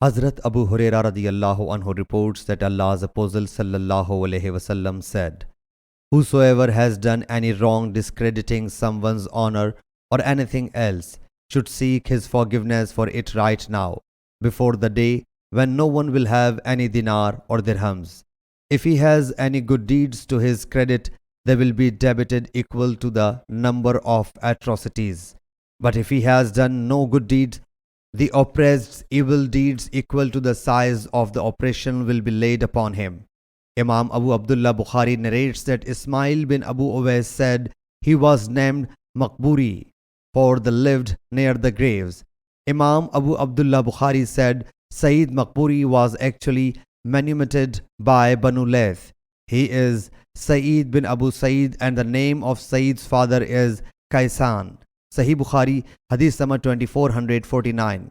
Hazrat Abu Huraira radiyallahu anhu reports that Allah's Apostle sallallahu alaihi wasallam said, "Whosoever has done any wrong discrediting someone's honor or anything else should seek his forgiveness for it right now, before the day when no one will have any dinar or dirhams. If he has any good deeds to his credit, they will be debited equal to the number of atrocities. But if he has done no good deeds, the oppressed's evil deeds equal to the size of the oppression will be laid upon him." Imam Abu Abdullah Bukhari narrates that Ismail bin Abu Uwais said he was named Maqburi, for the lived near the graves. Imam Abu Abdullah Bukhari said Sayyid Maqburi was actually manumitted by Banu Layth. He is Sayyid bin Abu Sayyid and the name of Sayyid's father is Kaisan. Sahih Bukhari, Hadith number 2449.